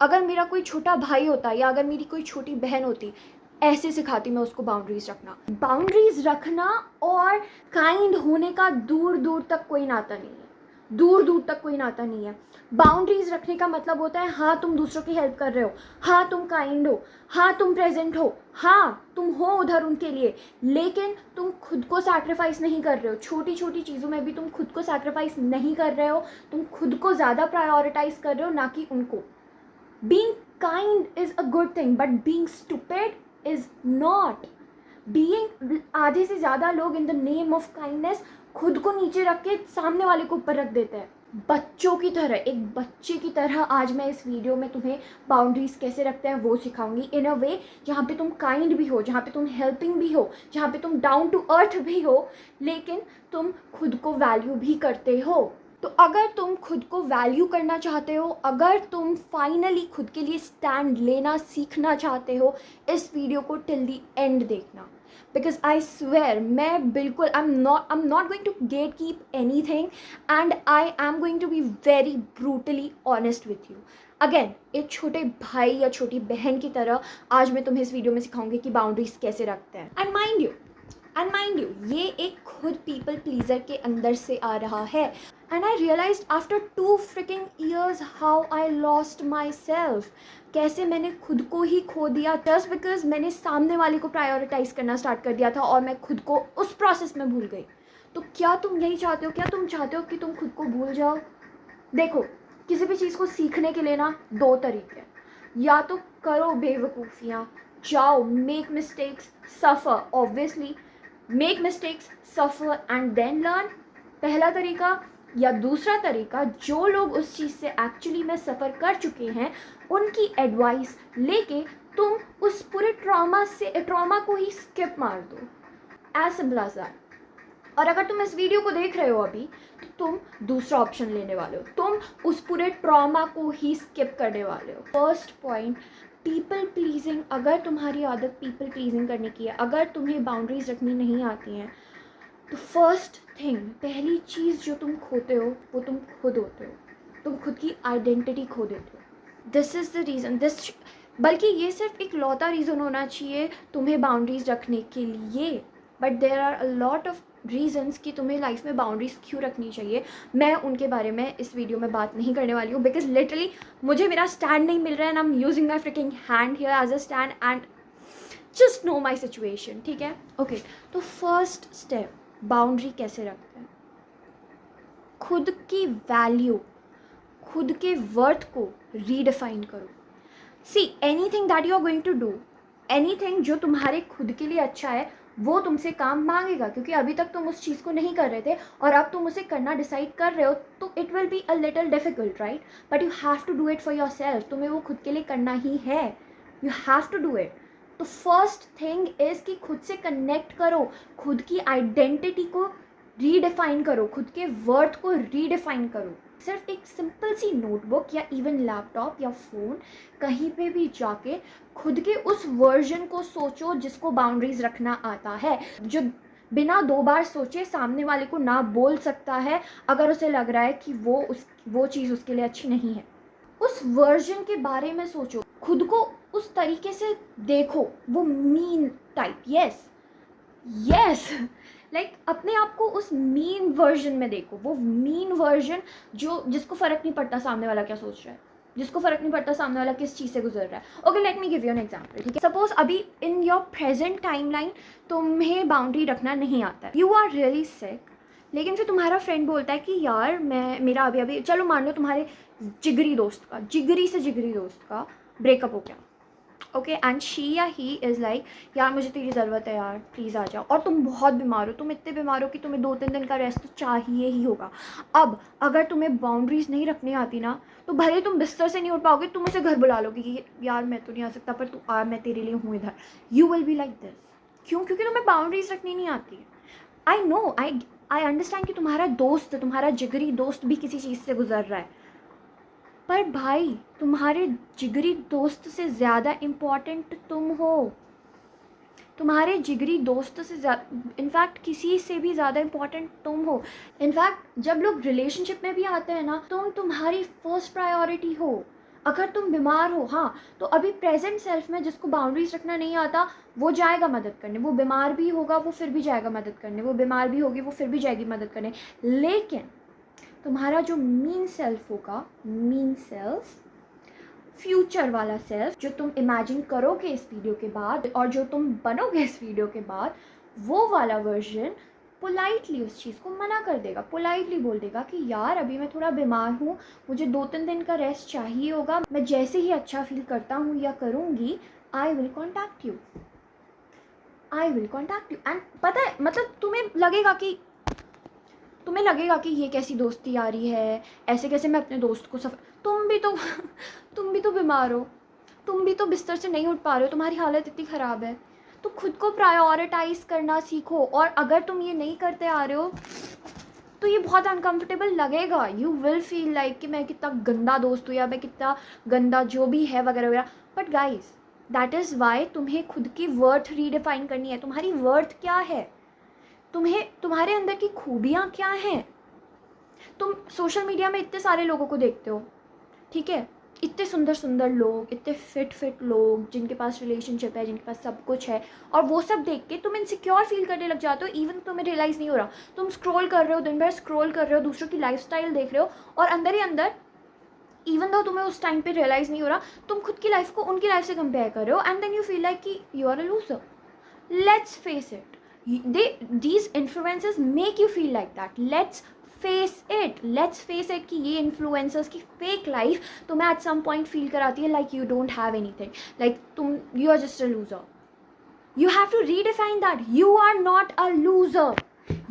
अगर मेरा कोई छोटा भाई होता या अगर मेरी कोई छोटी बहन होती, ऐसे सिखाती मैं उसको बाउंड्रीज रखना। बाउंड्रीज रखना और काइंड होने का दूर दूर तक कोई नाता नहीं है, दूर दूर तक कोई नाता नहीं है। बाउंड्रीज रखने का मतलब होता है हाँ तुम दूसरों की हेल्प कर रहे हो, हाँ तुम काइंड हो, हाँ तुम प्रेजेंट हो, हाँ तुम हो उधर उनके लिए, लेकिन तुम खुद को सैक्रिफाइस नहीं कर रहे हो। छोटी छोटी चीज़ों में भी तुम खुद को सैक्रिफाइस नहीं कर रहे हो, तुम खुद को ज़्यादा प्रायोरिटाइज कर रहे हो ना कि उनको। Being kind is a good thing, but being stupid is not. आधे से ज़्यादा लोग in the name of kindness खुद को नीचे रख के सामने वाले को ऊपर रख देते हैं। बच्चों की तरह, एक बच्चे की तरह आज मैं इस वीडियो में तुम्हें बाउंड्रीज कैसे रखते हैं वो सिखाऊंगी, इन अ वे जहाँ पे तुम काइंड भी हो, जहाँ पे तुम हेल्पिंग भी हो, जहाँ पे तुम डाउन टू अर्थ भी हो, लेकिन तुम खुद को वैल्यू भी करते हो। तो अगर तुम खुद को वैल्यू करना चाहते हो, अगर तुम फाइनली खुद के लिए स्टैंड लेना सीखना चाहते हो, इस वीडियो को टिल दी एंड देखना। बिकॉज आई स्वेयर मैं बिल्कुल I am not going to get keep anything and I am going to be very brutally honest with you. Again एक छोटे भाई या छोटी बहन की तरह आज मैं तुम्हें इस वीडियो में सिखाऊंगी कि बाउंड्रीज कैसे रखते हैं। एंड माइंड यू ये एक खुद पीपल प्लीजर के अंदर से आ रहा है। And I realized after 2 freaking years how I lost myself. कैसे मैंने खुद को ही खो दिया just because मैंने सामने वाले को प्रायोरिटाइज करना स्टार्ट कर दिया था और मैं खुद को उस प्रोसेस में भूल गई। तो क्या तुम यही चाहते हो? क्या तुम चाहते हो कि तुम खुद को भूल जाओ? देखो, किसी भी चीज़ को सीखने के लिए ना 2 तरीके हैं। या तो करो बेवकूफ़ियाँ, जाओ, make mistakes, suffer, obviously make mistakes, suffer and then learn, पहला तरीका। या दूसरा तरीका, जो लोग उस चीज़ से एक्चुअली में सफ़र कर चुके हैं उनकी एडवाइस लेके तुम उस पूरे ट्रॉमा को ही स्किप मार दो। As simple as that. और अगर तुम इस वीडियो को देख रहे हो अभी, तो तुम दूसरा ऑप्शन लेने वाले हो, तुम उस पूरे ट्रॉमा को ही स्किप करने वाले हो। First point, people pleasing. अगर तुम्हारी आदत पीपल प्लीजिंग करने की है, अगर तुम्हें बाउंड्रीज रखनी नहीं आती हैं, तो फर्स्ट थिंग, पहली चीज़ जो तुम खोते हो वो तुम खुद होते हो। तुम खुद की आइडेंटिटी खो देते हो। दिस इज़ द रीज़न, बल्कि ये सिर्फ एक लौता रीज़न होना चाहिए तुम्हें बाउंड्रीज रखने के लिए, but there are a lot of reasons कि तुम्हें लाइफ में बाउंड्रीज क्यों रखनी चाहिए। मैं उनके बारे में इस वीडियो में बात नहीं करने वाली हूँ, बिकॉज लिटरली मुझे मेरा स्टैंड नहीं मिल रहा है and I am using my freaking hand here as a stand and just know my situation. ठीक है, ओके। तो फर्स्ट स्टेप, बाउंड्री कैसे रखते हैं? खुद की वैल्यू, खुद के वर्थ को रीडिफाइन करो। See, anything that you are going to do, anything जो तुम्हारे खुद के लिए अच्छा है वो तुमसे काम मांगेगा, क्योंकि अभी तक तुम उस चीज़ को नहीं कर रहे थे और अब तुम उसे करना डिसाइड कर रहे हो, तो it will be a little difficult, right? But you have to do it for yourself. तुम्हें वो खुद के लिए करना ही है, you have to do it. तो फर्स्ट थिंग इज़ कि खुद से कनेक्ट करो, खुद की आइडेंटिटी को रीडिफाइन करो, खुद के वर्थ को रीडिफाइन करो। सिर्फ एक सिंपल सी नोटबुक या इवन लैपटॉप या फ़ोन, कहीं पे भी जाके खुद के उस वर्जन को सोचो जिसको बाउंड्रीज रखना आता है, जो बिना 2 बार सोचे सामने वाले को ना बोल सकता है अगर उसे लग रहा है कि वो चीज़ उसके लिए अच्छी नहीं है। उस वर्जन के बारे में सोचो, खुद को उस तरीके से देखो, वो मीन टाइप, यस लाइक अपने आप को उस मीन वर्जन में देखो, वो मीन वर्जन जिसको फ़र्क नहीं पड़ता सामने वाला क्या सोच रहा है, जिसको फ़र्क नहीं पड़ता सामने वाला किस चीज़ से गुजर रहा है। Okay, let me give you an example. ठीक है, सपोज अभी इन योर प्रेजेंट टाइमलाइन तुम्हें बाउंड्री रखना नहीं आता है, यू आर रियली सिक, लेकिन फिर तुम्हारा फ्रेंड बोलता है कि यार मेरा अभी चलो मान लो तुम्हारे जिगरी से जिगरी दोस्त का ब्रेकअप हो गया, ओके, एंड शी या ही इज़ लाइक यार मुझे तेरी ज़रूरत है यार, प्लीज़ आ जाओ, और तुम बहुत बीमार हो, तुम इतने बीमार हो कि तुम्हें 2-3 दिन का रेस्ट तो चाहिए ही होगा। अब अगर तुम्हें बाउंड्रीज नहीं रखनी आती ना, तो भले तुम बिस्तर से नहीं उठ पाओगे, तुम उसे घर बुला लोगे कि यार मैं तो नहीं आ सकता पर तू आ, मैं तेरे लिए हूँ इधर। You will be like this. क्यों? क्योंकि तुम्हें बाउंड्रीज रखनी नहीं आती है। आई नो, आई अंडरस्टैंड कि तुम्हारा दोस्त, तुम्हारा जिगरी दोस्त भी किसी चीज़ से गुजर रहा है, पर भाई तुम्हारे जिगरी दोस्त से ज़्यादा इम्पॉर्टेंट तुम हो। तुम्हारे जिगरी दोस्त से इनफैक्ट किसी से भी ज़्यादा इम्पॉर्टेंट तुम हो। इनफैक्ट जब लोग रिलेशनशिप में भी आते हैं ना, तुम्हारी फर्स्ट प्रायोरिटी हो। अगर तुम बीमार हो, हाँ, तो अभी प्रेजेंट सेल्फ में जिसको बाउंड्रीज रखना नहीं आता वो जाएगा मदद करने, वो बीमार भी होगा वो फिर भी जाएगा मदद करने, वो बीमार भी होगी वो फिर भी जाएगी मदद करने। लेकिन तुम्हारा जो मीन सेल्फ होगा, मीन सेल्फ, फ्यूचर वाला सेल्फ, जो तुम इमेजिन करोगे इस वीडियो के बाद और जो तुम बनोगे इस वीडियो के बाद, वो वाला वर्जन पोलाइटली उस चीज़ को मना कर देगा, पोलाइटली बोल देगा कि यार अभी मैं थोड़ा बीमार हूँ, मुझे 2-3 दिन का रेस्ट चाहिए होगा, मैं जैसे ही अच्छा फील करता हूँ या करूँगी I will contact you, I will contact you. And पता है, मतलब तुम्हें लगेगा कि ये कैसी दोस्ती आ रही है, ऐसे कैसे मैं अपने दोस्त को तुम भी तो बीमार हो, तुम भी तो बिस्तर से नहीं उठ पा रहे हो, तुम्हारी हालत इतनी ख़राब है, तो खुद को प्रायोरिटाइज करना सीखो। और अगर तुम ये नहीं करते आ रहे हो तो ये बहुत अनकंफर्टेबल लगेगा, यू विल फील लाइक कि मैं कितना गंदा दोस्त हूँ या मैं कितना गंदा जो भी है वगैरह वगैरह। But guys, that is why तुम्हें खुद की वर्थ रीडिफाइन करनी है। तुम्हारी वर्थ क्या है, तुम्हारे अंदर की खूबियाँ क्या हैं। तुम सोशल मीडिया में इतने सारे लोगों को देखते हो, ठीक है, इतने सुंदर सुंदर लोग, इतने फिट लोग जिनके पास रिलेशनशिप है, जिनके पास सब कुछ है, और वो सब देख के तुम इनसिक्योर फील करने लग जाते हो। इवन तुम्हें रियलाइज़ नहीं हो रहा, तुम स्क्रॉल कर रहे हो, दिन भर स्क्रॉल कर रहे हो, दूसरों की लाइफस्टाइल देख रहे हो, और अंदर ही अंदर इवन दो तुम्हें उस टाइम पे रियलाइज़ नहीं हो रहा, तुम खुद की लाइफ को उनकी लाइफ से कंपेयर कर रहे हो, and then you feel like कि you are a loser. Let's face it, these influencers make you feel like that. let's face it कि ये influencers की fake life तुम्हें at some point feel कराती है like you don't have anything, like you are just a loser. You have to redefine that. You are not a loser.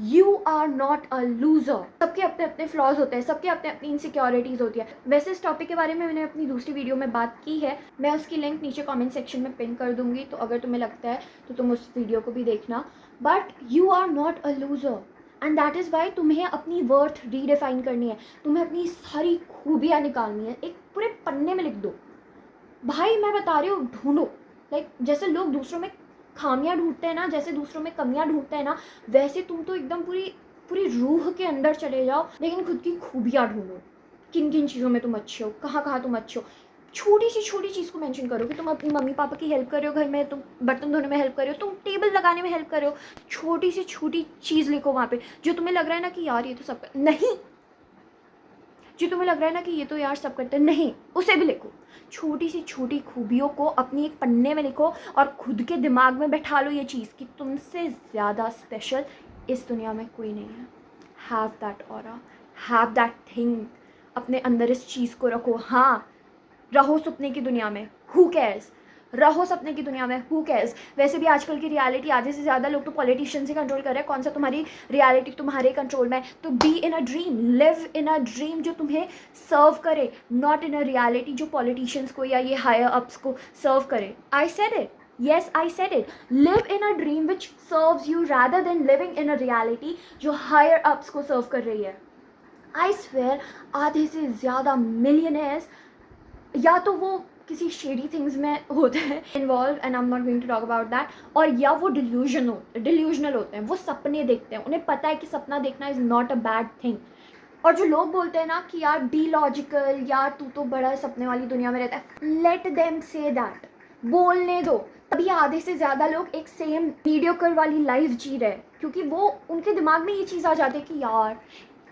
You are not a loser. सबके अपने अपने flaws होते हैं, सबके अपने अपनी इनसिक्योरिटीज़ होती है। वैसे इस टॉपिक के बारे में मैंने अपनी दूसरी वीडियो में बात की है, मैं उसकी लिंक नीचे कमेंट सेक्शन में पिन कर दूंगी, तो अगर तुम्हें लगता है तो तुम उस वीडियो को भी देखना। But you are not a loser, and that is why तुम्हें अपनी वर्थ रीडिफाइन करनी है, तुम्हें अपनी सारी खूबियाँ निकालनी है, एक पूरे पन्ने में लिख दो भाई। मैं बता रही हूँ, ढूंढो, लाइक जैसे लोग दूसरों में खामियां ढूंढते हैं ना, जैसे दूसरों में कमियां ढूंढते हैं ना, वैसे तुम तो एकदम पूरी रूह के अंदर चले जाओ, लेकिन खुद की खूबियां ढूंढो। किन किन चीज़ों में तुम अच्छे हो, कहाँ कहाँ तुम अच्छे हो। छोटी चीज़ को मेंशन करो कि तुम अपनी मम्मी पापा की हेल्प कर रहे हो घर में, तुम बर्तन धोने में हेल्प कर रहे हो, तुम टेबल लगाने में हेल्प कर रहे हो। छोटी चीज़ लिखो वहाँ पे, जो तुम्हें लग रहा है ना कि यार ये तो सब नहीं, जो तुम्हें लग रहा है ना कि ये तो यार सब करते हैं, नहीं, उसे भी लिखो। छोटी खूबियों को अपनी एक पन्ने में लिखो और खुद के दिमाग में बैठा लो ये चीज़ कि तुमसे ज़्यादा स्पेशल इस दुनिया में कोई नहीं है। Have that aura, have that thing, अपने अंदर इस चीज़ को रखो। हाँ, रहो सपने की दुनिया में, हु केयर्स, रहो सपने की दुनिया में, हु केयर्स। वैसे भी आजकल की रियलिटी, आधे से ज़्यादा लोग तो पॉलिटिशियन से कंट्रोल कर रहे हैं, कौन सा तुम्हारी रियलिटी तुम्हारे कंट्रोल में है। तो be in a dream, live in a dream जो तुम्हें सर्व करे, नॉट इन अ रियलिटी जो पॉलिटिशियंस को या ये हायर अप्स को सर्व करे। I said it, yes, I said it. Live in a dream which serves you rather than living in a reality जो higher ups को सर्व कर रही है। I swear, आधे से ज़्यादा मिलियनर्स या तो वो किसी शेडी थिंग्स में होते हैं involve, and I am not going to talk about that, और या वो डिल्यूजनल होते हैं, वो सपने देखते हैं, उन्हें पता है कि सपना देखना is not a bad thing. और जो लोग बोलते हैं ना कि यार बी लॉजिकल, यार तू तो बड़ा सपने वाली दुनिया में रहता है, लेट देम से दैट, बोलने दो। अभी आधे से ज़्यादा लोग एक सेम मीडियोकर वाली लाइफ जी रहे हैं, क्योंकि वो उनके दिमाग में ये चीज़ आ जाती है कि यार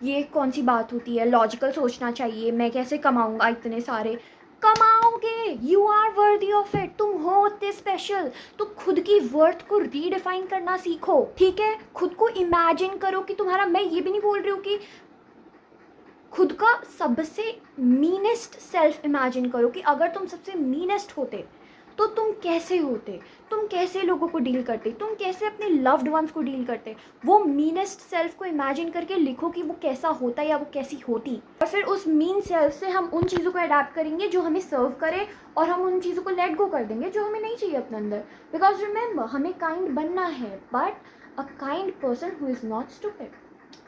ये कौन सी बात होती है, लॉजिकल सोचना चाहिए, मैं कैसे कमाऊँगा इतने सारे। कमाओगे, you are worthy of it, तुम हो इतने स्पेशल। तो खुद की वर्थ को रीडिफाइन करना सीखो, ठीक है। खुद को इमेजिन करो कि तुम्हारा, मैं ये भी नहीं बोल रही हूँ कि खुद का सबसे मीनेस्ट सेल्फ इमेजिन करो कि अगर तुम सबसे मीनेस्ट होते तो तुम कैसे होते, तुम कैसे लोगों को डील करते, तुम कैसे अपने लव्ड वंस को डील करते। वो मीनेस्ट सेल्फ को इमेजिन करके लिखो कि वो कैसा होता या वो कैसी होती, और फिर उस मीन सेल्फ से हम उन चीज़ों को अडैप्ट करेंगे जो हमें सर्व करे, और हम उन चीज़ों को लेट गो कर देंगे जो हमें नहीं चाहिए अपने अंदर। बिकॉज रिमेंबर, हमें काइंड बनना है, but a kind person who is not stupid,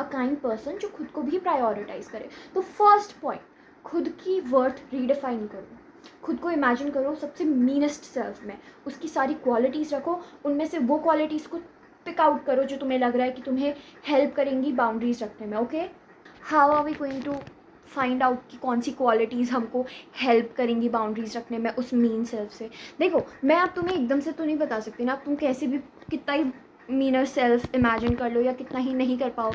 a kind person जो खुद को भी प्रायोरिटाइज करे। तो फर्स्ट पॉइंट, खुद की वर्थ रीडिफाइन करो, खुद को इमेजिन करो सबसे मीनेस्ट सेल्फ में, उसकी सारी क्वालिटीज़ रखो, उनमें से वो क्वालिटीज़ को पिक आउट करो जो तुम्हें लग रहा है कि तुम्हें हेल्प करेंगी बाउंड्रीज रखने में। Okay, how are we going to find out कि कौन सी क्वालिटीज़ हमको हेल्प करेंगी बाउंड्रीज रखने में उस मीन सेल्फ से। देखो मैं अब तुम्हें एकदम से तो नहीं बता सकती ना, अब तुम कैसे भी कितना ही मीनर सेल्फ इमेजिन कर लो या कितना ही नहीं कर पाओ,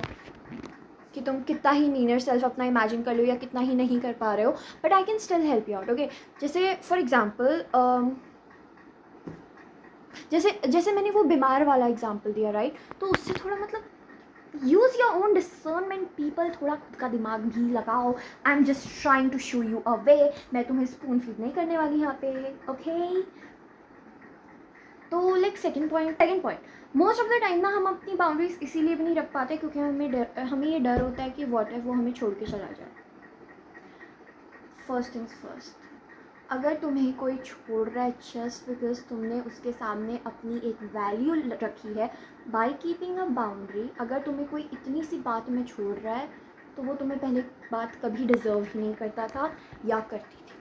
कि तुम कितना ही मीनर सेल्फ अपना इमेजिन कर लो या कितना ही नहीं कर पा रहे हो, but I can still help you out. Okay, जैसे फॉर एग्जाम्पल जैसे मैंने वो बीमार वाला एग्जाम्पल दिया, राइट, तो उससे थोड़ा मतलब use your own discernment people, थोड़ा खुद का दिमाग भी लगाओ। I am just trying to show you a way, मैं तुम्हें स्पून फीड नहीं करने वाली यहाँ पे। ओके, तो like second point, most of the time ना हम अपनी बाउंड्रीज इसीलिए भी नहीं रख पाते क्योंकि हमें ये डर होता है कि व्हाट इफ वो हमें छोड़ के चला जाए। फर्स्ट थिंग्स फर्स्ट, अगर तुम्हें कोई छोड़ रहा है जस्ट बिकॉज तुमने उसके सामने अपनी एक वैल्यू रखी है बाय कीपिंग अ बाउंड्री, अगर तुम्हें कोई इतनी सी बात में छोड़ रहा है तो वो तुम्हें पहले बात कभी डिज़र्व ही नहीं करता था या करती थी,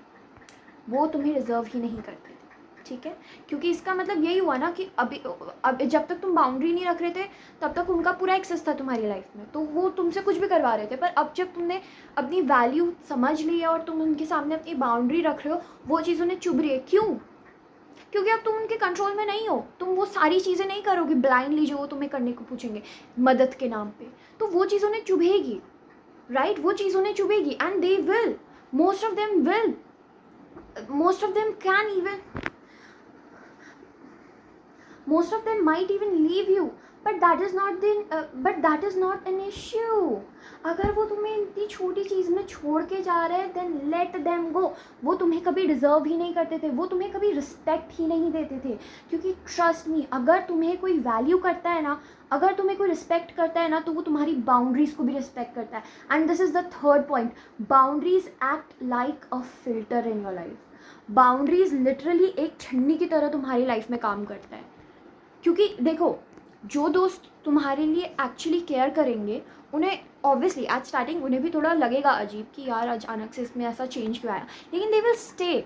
वो तुम्हें डिज़र्व ही नहीं करते थे। ठीक है, क्योंकि इसका मतलब यही हुआ ना कि अब जब तक तुम बाउंड्री नहीं रख रहे थे तब तक उनका पूरा एक्सेस था तुम्हारी लाइफ में, तो वो तुमसे कुछ भी करवा रहे थे। पर अब जब तुमने अपनी वैल्यू समझ ली है और तुम उनके सामने अपनी बाउंड्री रख रहे हो, वो चीज़ उन्हें चुभ रही है। क्यों? क्योंकि अब तुम उनके कंट्रोल में नहीं हो, तुम वो सारी चीज़ें नहीं करोगे ब्लाइंडली जो वो तुम्हें करने को पूछेंगे मदद के नाम पे, तो वो चीज़ उन्हें चुभेगी, राइट, वो चीज़ उन्हें चुभेगी and they will, most of them can even, most of them might even leave you, but that is not an issue। अगर वो तुम्हें इतनी छोटी चीज़ में छोड़ के जा रहे हैं then let them go। वो तुम्हें कभी डिज़र्व ही नहीं करते थे, वो तुम्हें कभी रिस्पेक्ट ही नहीं देते थे, क्योंकि ट्रस्ट मी, अगर तुम्हें कोई वैल्यू करता है ना, अगर तुम्हें कोई रिस्पेक्ट करता है ना, तो वो तुम्हारी बाउंड्रीज़ को भी रिस्पेक्ट करता है। And this is the third point, boundaries act like a filter in your life. Boundaries literally एक छन्नी की तरह तुम्हारी लाइफ में काम करता है, क्योंकि देखो जो दोस्त तुम्हारे लिए एक्चुअली केयर करेंगे उन्हें ऑब्वियसली एट स्टार्टिंग उन्हें भी थोड़ा लगेगा अजीब कि यार अचानक से इसमें ऐसा चेंज क्यों आया, लेकिन दे विल स्टे,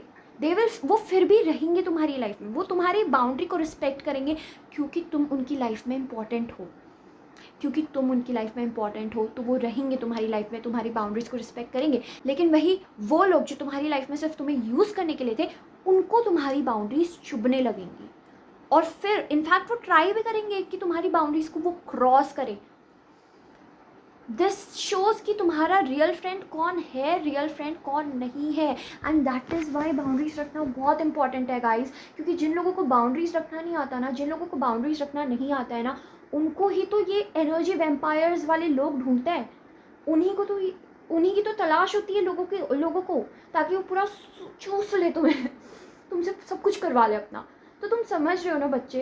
वो फिर भी रहेंगे तुम्हारी लाइफ में, वो तुम्हारी बाउंड्री को रिस्पेक्ट करेंगे क्योंकि तुम उनकी लाइफ में इम्पॉर्टेंट हो, क्योंकि तुम उनकी लाइफ में इंपॉर्टेंट हो, तो वो रहेंगे तुम्हारी लाइफ में, तुम्हारी बाउंड्रीज़ को रिस्पेक्ट करेंगे। लेकिन वही वो लोग जो तुम्हारी लाइफ में सिर्फ तुम्हें यूज़ करने के लिए थे, उनको तुम्हारी बाउंड्रीज चुभने लगेंगी और फिर इनफैक्ट वो ट्राई भी करेंगे कि तुम्हारी बाउंड्रीज को वो क्रॉस करे। दिस शोज कि तुम्हारा रियल फ्रेंड कौन है, रियल फ्रेंड कौन नहीं है, and that is Y boundaries रखना बहुत इंपॉर्टेंट है गाइज। क्योंकि जिन लोगों को बाउंड्रीज रखना नहीं आता ना, जिन लोगों को बाउंड्रीज रखना नहीं आता है ना, उनको ही तो ये एनर्जी वैम्पायर्स वाले लोग ढूंढते हैं, उन्हीं की तो तलाश होती है लोगों को, ताकि वो पूरा चूस ले तुम्हें, तुमसे सब कुछ करवा ले अपना। तो तुम समझ रहे हो ना बच्चे,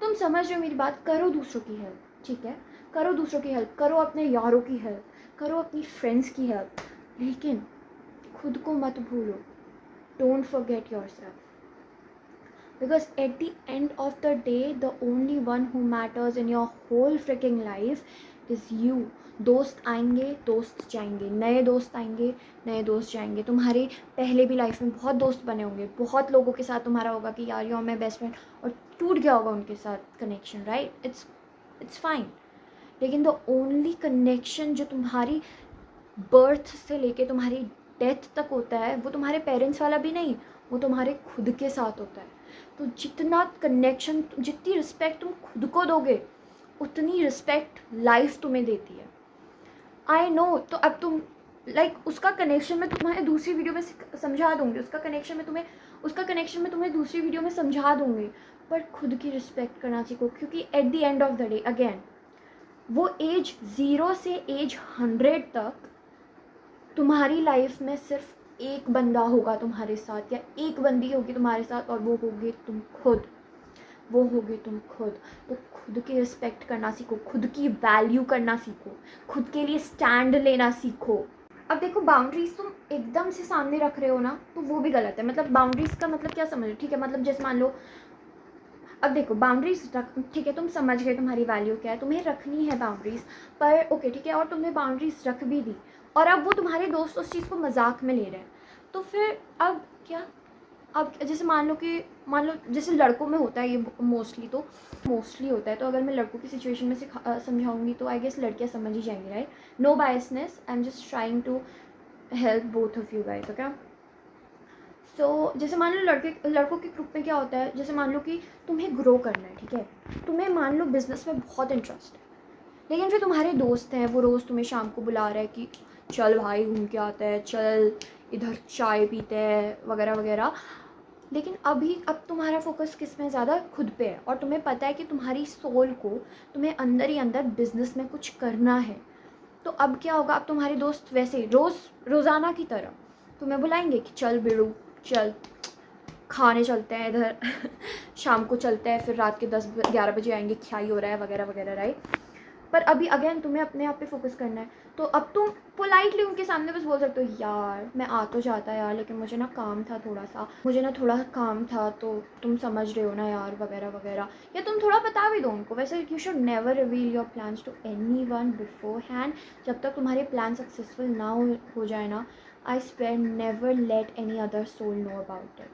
तुम समझ रहे हो मेरी बात। करो दूसरों की हेल्प, ठीक है, करो दूसरों की हेल्प, करो अपने यारों की हेल्प, करो अपनी फ्रेंड्स की हेल्प, लेकिन खुद को मत भूलो। Don't forget yourself, because at the end of the day the only one who matters in your whole freaking life is you. दोस्त आएंगे, दोस्त जाएंगे, नए दोस्त आएंगे, नए दोस्त जाएंगे। तुम्हारे पहले भी लाइफ में बहुत दोस्त बने होंगे, बहुत लोगों के साथ तुम्हारा होगा कि यार you are my best friend, और टूट गया होगा उनके साथ कनेक्शन, राइट, इट्स फाइन। लेकिन द ओनली कनेक्शन जो तुम्हारी बर्थ से लेके तुम्हारी डेथ तक होता है, वो तुम्हारे पेरेंट्स वाला भी नहीं, वो तुम्हारे खुद के साथ होता है। तो जितना कनेक्शन, जितनी रिस्पेक्ट तुम खुद को दोगे, उतनी रिस्पेक्ट लाइफ तुम्हें देती है। आई नो, तो अब तुम उसका कनेक्शन मैं तुम्हें दूसरी वीडियो में समझा दूंगी, उसका कनेक्शन मैं तुम्हें दूसरी वीडियो में समझा दूंगी, पर खुद की रिस्पेक्ट करना सीखो। क्योंकि eight the end of the day again, वो एज 0 से एज 100 तक तुम्हारी लाइफ में सिर्फ एक बंदा होगा तुम्हारे साथ, या एक बंदी होगी तुम्हारे साथ, और वो होगी तुम खुद, तो खुद की रिस्पेक्ट करना सीखो, खुद की वैल्यू करना सीखो, खुद के लिए स्टैंड लेना सीखो। अब देखो, बाउंड्रीज तुम एकदम से सामने रख रहे हो ना, तो वो भी गलत है। मतलब बाउंड्रीज का मतलब क्या समझ, ठीक है, मतलब जैसे मान लो, अब देखो बाउंड्रीज रख, ठीक है, तुम समझ गए तुम्हारी वैल्यू क्या है, तुम्हें रखनी है बाउंड्रीज, पर ओके ठीक है, और तुमने बाउंड्रीज रख भी दी, और अब वो तुम्हारे दोस्त उस चीज़ को मजाक में ले रहे हैं, तो फिर अब क्या? अब जैसे मान लो जैसे लड़कों में होता है ये मोस्टली होता है, तो अगर मैं लड़कों की सिचुएशन में से समझाऊंगी तो आई गेस लड़कियां समझ ही जाएंगी, right. No biasness, I am just trying to help both of you guys, okay. So जैसे मान लो लड़कों के ग्रुप में क्या होता है, जैसे मान लो कि तुम्हें ग्रो करना है, ठीक है, तुम्हें मान लो बिजनेस में बहुत इंटरेस्ट है, लेकिन फिर तुम्हारे दोस्त हैं, वो रोज़ तुम्हें शाम को बुला रहे हैं कि चल भाई घूम के आता है, चल इधर चाय पीते हैं वगैरह वगैरह। लेकिन अब तुम्हारा फोकस किस में ज़्यादा, खुद पे है, और तुम्हें पता है कि तुम्हारी सोल को तुम्हें अंदर ही अंदर बिजनेस में कुछ करना है। तो अब क्या होगा, अब तुम्हारे दोस्त वैसे रोज़ाना की तरह तुम्हें बुलाएंगे कि चल बिड़ू, चल खाने चलते हैं इधर शाम को चलते हैं, फिर रात के 10-11 बजे आएंगे, क्या ही हो रहा है वगैरह वगैरह, राइट। पर अभी अगेन तुम्हें अपने आप पे फोकस करना है, तो अब तुम पोलाइटली उनके सामने बस बोल सकते हो, यार मैं आ तो जाता यार, लेकिन मुझे ना काम था, थोड़ा काम था, तो तुम समझ रहे हो ना यार वगैरह वगैरह। या तुम थोड़ा बता भी दो उनको। वैसे you should never reveal your plans to anyone beforehand, जब तक तुम्हारे प्लान सक्सेसफुल ना हो जाए ना। I swear never let any other soul know about it,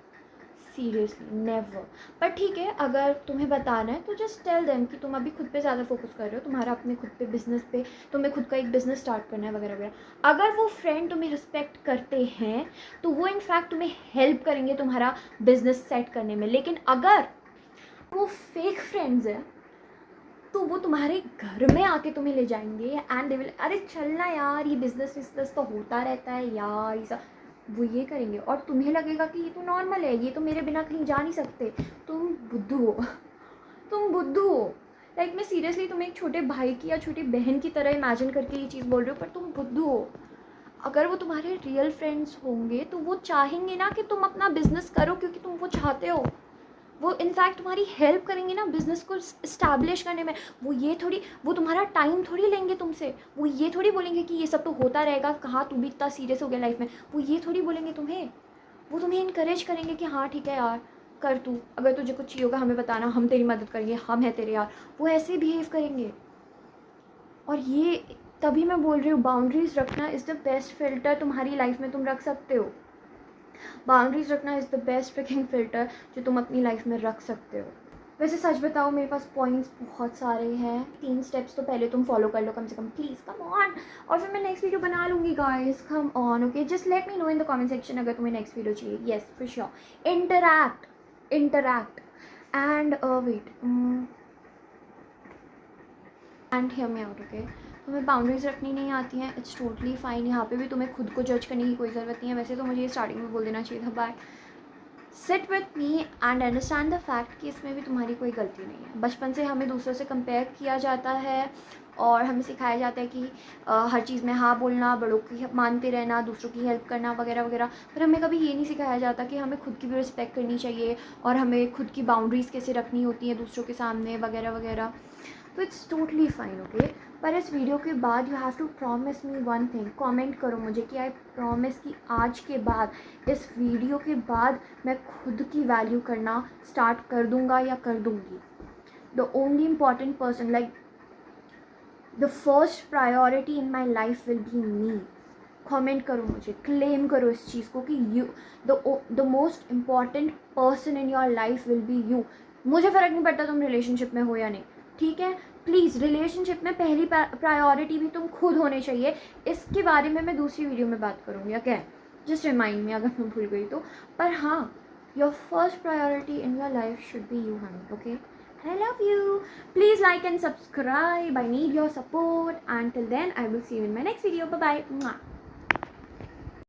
seriously never. पर ठीक है, अगर तुम्हें बताना है तो जस्ट टेल देम कि तुम अभी खुद पे ज़्यादा फोकस कर रहे हो, तुम्हारा अपने खुद पे बिजनेस पे, तुम्हें खुद का एक बिजनेस स्टार्ट करना है वगैरह वगैरह। अगर वो फ्रेंड तुम्हें रिस्पेक्ट करते हैं तो वो इनफैक्ट तुम्हें हेल्प करेंगे तुम्हारा बिजनेस सेट करने में। लेकिन अगर वो फेक फ्रेंड्स हैं तो वो तुम्हारे घर में आके तुम्हें ले जाएंगे एंड दे विल, अरे चलना यार, ये बिजनेस तो होता रहता है यार, ये सब वो ये करेंगे, और तुम्हें लगेगा कि ये तो नॉर्मल है, ये तो मेरे बिना कहीं जा नहीं सकते। तुम बुद्धू हो तुम बुद्धू हो। लाइक मैं सीरियसली तुम्हें एक छोटे भाई की या छोटी बहन की तरह इमेजिन करके ये चीज़ बोल रही हूँ, पर तुम बुद्धू हो। अगर वो तुम्हारे रियल फ्रेंड्स होंगे तो वो चाहेंगे ना कि तुम अपना बिजनेस करो, क्योंकि तुम वो चाहते हो। वो इनफैक्ट तुम्हारी हेल्प करेंगे ना बिज़नेस को इस्टेब्लिश करने में। वो तुम्हारा टाइम थोड़ी लेंगे तुमसे। वो ये थोड़ी बोलेंगे कि ये सब तो होता रहेगा, कहाँ तू भी इतना सीरियस हो गया लाइफ में। वो ये थोड़ी बोलेंगे तुम्हें। वो तुम्हें इनकरेज करेंगे कि हाँ ठीक है यार, कर तू, अगर तुझे कुछ चाहिए होगा हमें बताना, हम तेरी मदद करेंगे, हम हैं तेरे यार। वो ऐसे ही बिहेव करेंगे। और ये तभी मैं बोल रही हूँ, बाउंड्रीज़ रखना इज़ द बेस्ट फिल्टर तुम्हारी लाइफ में तुम रख सकते हो। बाउंड्रीज रखना is the best fricking filter जो तुम अपनी लाइफ में रख सकते हो। वैसे सच बताओ, मेरे पास पॉइंट्स बहुत सारे हैं। 3 स्टेप्स तो पहले तुम फॉलो कर लो कम से कम, प्लीज़ कम ऑन। और फिर मैं नेक्स्ट वीडियो बना लूँगी guys, come on, okay. Just let me know in the comment section अगर तुम्हें नेक्स्ट वीडियो चाहिए। Yes for sure. Interact and wait and hear me out, okay. तुम्हें बाउंड्रीज रखनी नहीं आती हैं, इट्स टोटली फाइन। यहाँ पे भी तुम्हें खुद को जज करने की कोई ज़रूरत नहीं है। वैसे तो मुझे ये स्टार्टिंग में बोल देना चाहिए था, but sit with me and understand the fact कि इसमें भी तुम्हारी कोई गलती नहीं है। बचपन से हमें दूसरों से कंपेयर किया जाता है और हमें सिखाया जाता है कि हर चीज़ में हाँ बोलना, बड़ों की मानते रहना, दूसरों की हेल्प करना वगैरह वगैरह। पर हमें कभी ये नहीं सिखाया जाता कि हमें खुद की भी रिस्पेक्ट करनी चाहिए और हमें खुद की बाउंड्रीज़ कैसे रखनी होती हैं दूसरों के सामने वगैरह वगैरह। तो इट्स टोटली फाइन, ओके। पर इस वीडियो के बाद you have to promise me one thing. Comment करो मुझे कि आई प्रॉमिस कि आज के बाद, इस वीडियो के बाद मैं खुद की वैल्यू करना स्टार्ट कर दूंगा या कर दूंगी। The only important person, like the first priority in my life will be me. Comment करो मुझे, क्लेम करो इस चीज़ को कि you the most important person in your life will be you. मुझे फ़र्क नहीं पड़ता तुम रिलेशनशिप में हो या नहीं, ठीक है। प्लीज़ रिलेशनशिप में पहली प्रायोरिटी भी तुम खुद होने चाहिए। इसके बारे में मैं दूसरी वीडियो में बात करूँगी, ओके। जस्ट रिमाइंड मी अगर मैं भूल गई तो। पर हाँ, your first priority in your life should be you Honey, okay. I love you. Please like and subscribe. I need your support. Until then, I will see you in my next video. Bye bye.